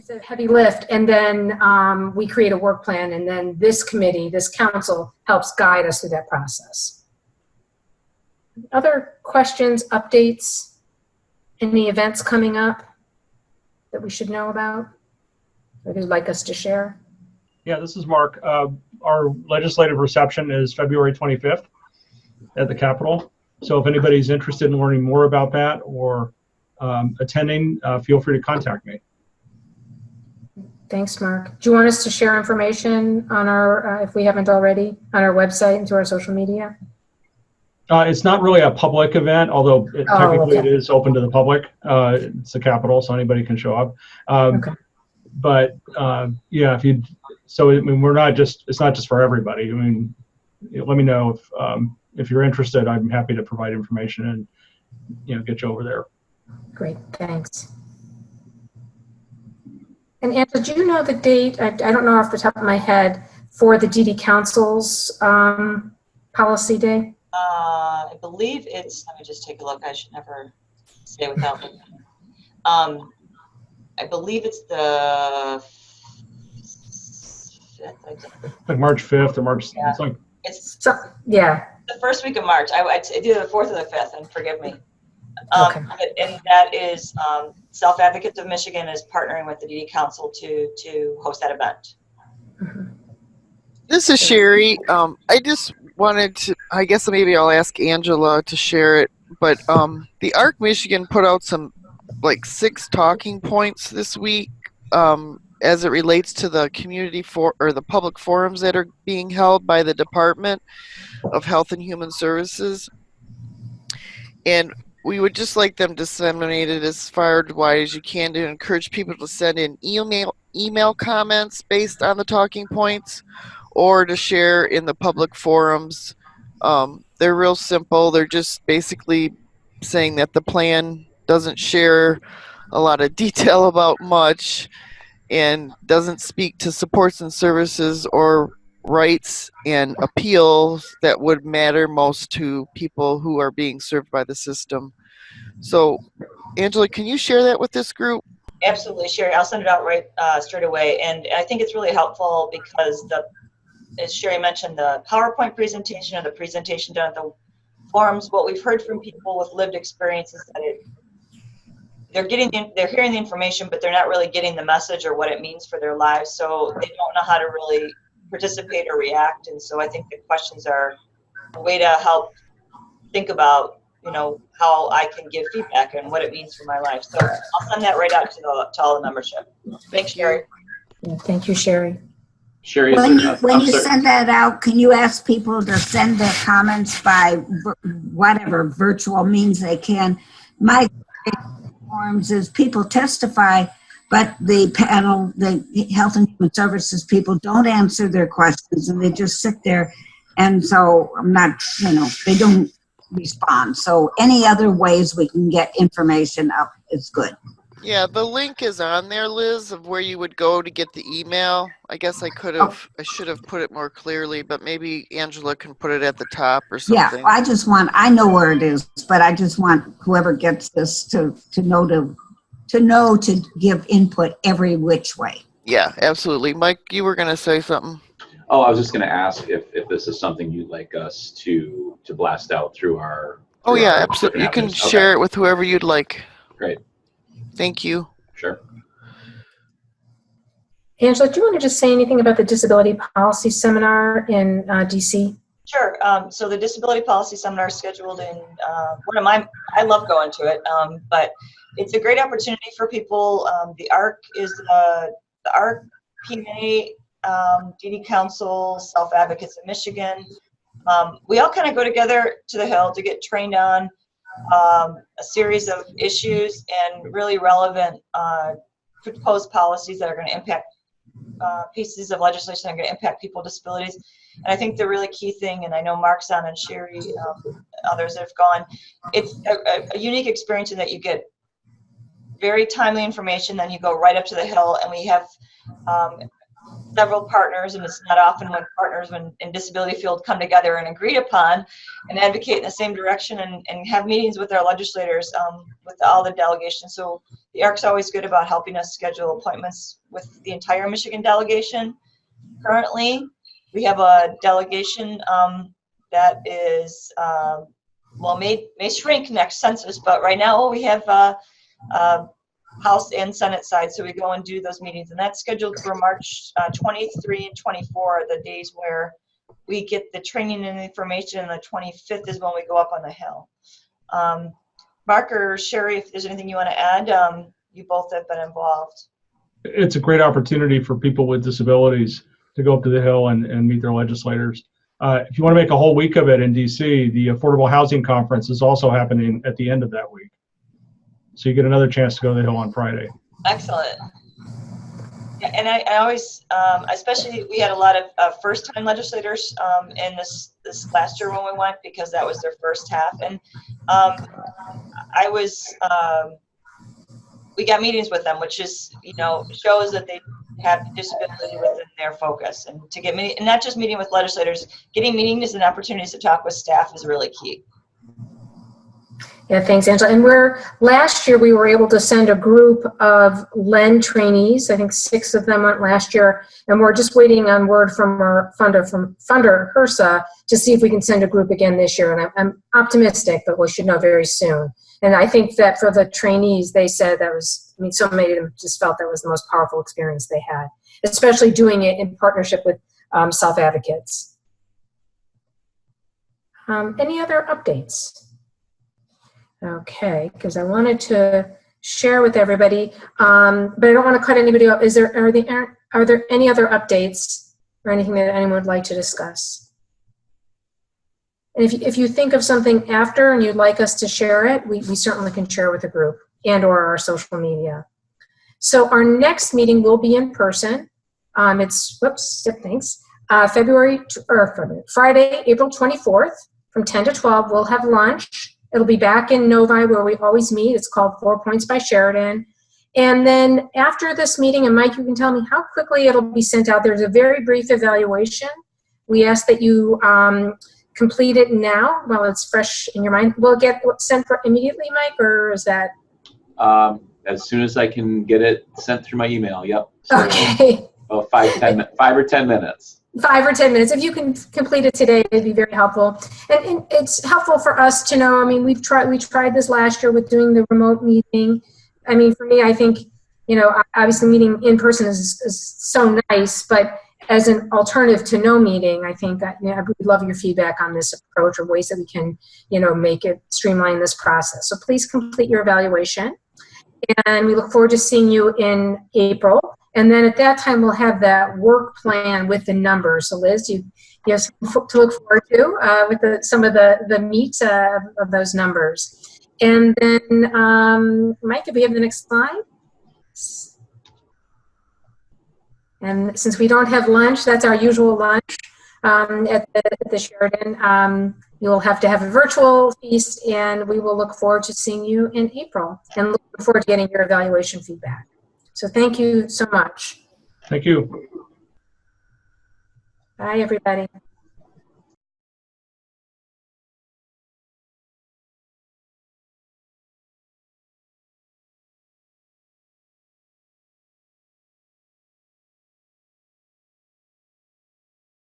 a heavy lift. And then we create a work plan, and then this committee, this council, helps guide us through that process. Other questions, updates, any events coming up that we should know about or you'd like us to share?
Yeah, this is Mark. Our legislative reception is February 25th at the Capitol. So if anybody's interested in learning more about that or attending, feel free to contact me.
Thanks, Mark. Do you want us to share information on our, if we haven't already, on our website and to our social media?
It's not really a public event, although technically it is open to the public. It's the Capitol, so anybody can show up. But yeah, we're not just, it's not just for everybody. I mean, let me know if you're interested. I'm happy to provide information and get you over there.
Great, thanks. And Angela, do you know the date? I don't know off the top of my head for the DD Council's policy day.
I believe it's, let me just take a look. I should never say without looking. I believe it's the 5th.
Like March 5th or March,
yeah.
It's
yeah.
The first week of March. It's either the 4th or the 5th, and forgive me. And that is Self Advocates of Michigan is partnering with the DD Council to host that event.
This is Sherry. I just wanted to, I guess maybe I'll ask Angela to share it, but the ARC Michigan put out some 6 talking points this week as it relates to the community or the public forums that are being held by the Department of Health and Human Services. And we would just like them disseminated as far wide as you can to encourage people to send in email comments based on the talking points or to share in the public forums. They're real simple. They're just basically saying that the plan doesn't share a lot of detail about much and doesn't speak to supports and services or rights and appeals that would matter most to people who are being served by the system. So, Angela, can you share that with this group?
Absolutely, Sherry. I'll send it out right straight away. And I think it's really helpful because as Sherry mentioned, the PowerPoint presentation or the presentation done at the forums, what we've heard from people with lived experience is that they're hearing the information, but they're not really getting the message or what it means for their lives. So they don't know how to really participate or react. And so I think the questions are a way to help think about, how I can give feedback and what it means for my life. So I'll send that right out to all the membership. Thanks, Sherry.
Yeah, thank you, Sherry.
Sherry,
when you send that out, can you ask people to send their comments by whatever virtual means they can? My forms is people testify, but the panel, the Health and Human Services people don't answer their questions and they just sit there. And so I'm not, they don't respond. So any other ways we can get information up is good.
Yeah, the link is on there, Liz, of where you would go to get the email. I guess I should have put it more clearly, but maybe Angela can put it at the top or something.
Yeah, I know where it is, but I just want whoever gets this to know to give input every which way.
Yeah, absolutely. Mike, you were going to say something.
Oh, I was just going to ask if this is something you'd like us to blast out through our.
Oh yeah, absolutely. You can share it with whoever you'd like.
Great.
Thank you.
Sure.
Angela, do you want to just say anything about the disability policy seminar in DC?
Sure. So the disability policy seminar is scheduled in I love going to it, but it's a great opportunity for people. The ARC is the ARC, PMA, DD Council, Self Advocates of Michigan. We all kind of go together to the Hill to get trained on a series of issues and really relevant proposed policies that are going to impact pieces of legislation that are going to impact people with disabilities. And I think the really key thing, and I know Mark's on and Sherry, others that have gone, it's a unique experience in that you get very timely information, then you go right up to the Hill, and we have several partners, and it's not often when partners in disability field come together and agree upon and advocate in the same direction and have meetings with our legislators, with all the delegations. So the ARC's always good about helping us schedule appointments with the entire Michigan delegation. Currently, we have a delegation that is, may shrink next census, but right now we have House and Senate side, so we go and do those meetings, and that's scheduled for March 23 and 24, the days where we get the training and information, and the 25th is when we go up on the Hill. Mark or Sherry, if there's anything you want to add, you both have been involved.
It's a great opportunity for people with disabilities to go up to the Hill and meet their legislators. If you want to make a whole week of it in DC, the Affordable Housing Conference is also happening at the end of that week. So you get another chance to go to the Hill on Friday.
Excellent. Yeah, and I always, especially we had a lot of first-time legislators in this last year when we went, because that was their first half. And we got meetings with them, which is, shows that they have disability within their focus. And to get and not just meeting with legislators, getting meetings and opportunities to talk with staff is really key.
Yeah, thanks, Angela. And last year we were able to send a group of LEN trainees. I think 6 of them went last year, and we're just waiting on word from our funder, HRSA, to see if we can send a group again this year. And I'm optimistic, but we should know very soon. And I think that for the trainees, they said so many of them just felt that was the most powerful experience they had, especially doing it in partnership with Self Advocates. Any other updates? Okay, because I wanted to share with everybody, but I don't want to cut anybody off. Are there any other updates or anything that anyone would like to discuss? And if you think of something after and you'd like us to share it, we certainly can share with the group and or our social media. So our next meeting will be in person. It's Friday, April 24th from 10 to 12. We'll have lunch. It'll be back in Novi where we always meet. It's called 4 Points by Sheridan. And then after this meeting, and Mike, you can tell me how quickly it'll be sent out. There's a very brief evaluation, we ask that you complete it now while it's fresh in your mind. Will it get sent immediately, Mike, or is that?
As soon as I can get it sent through my email. Yep. So,
okay.
About 5 or 10 minutes.
5 or 10 minutes. If you can complete it today, it'd be very helpful. And it's helpful for us to know. I mean, we tried this last year with doing the remote meeting. I mean, for me, I think, you know, obviously meeting in person is so nice, but as an alternative to no meeting, I think that, you know, I would love your feedback on this approach or ways that we can, you know, make it streamline this process. So please complete your evaluation. And we look forward to seeing you in April. And then at that time, we'll have that work plan with the numbers. So Liz, you have something to look forward to with some of the meat of those numbers. And then, Mike, if we have the next slide. And since we don't have lunch, that's our usual lunch at the Sheridan. You will have to have a virtual feast, and we will look forward to seeing you in April and look forward to getting your evaluation feedback. So thank you so much.
Thank you.
Bye, everybody.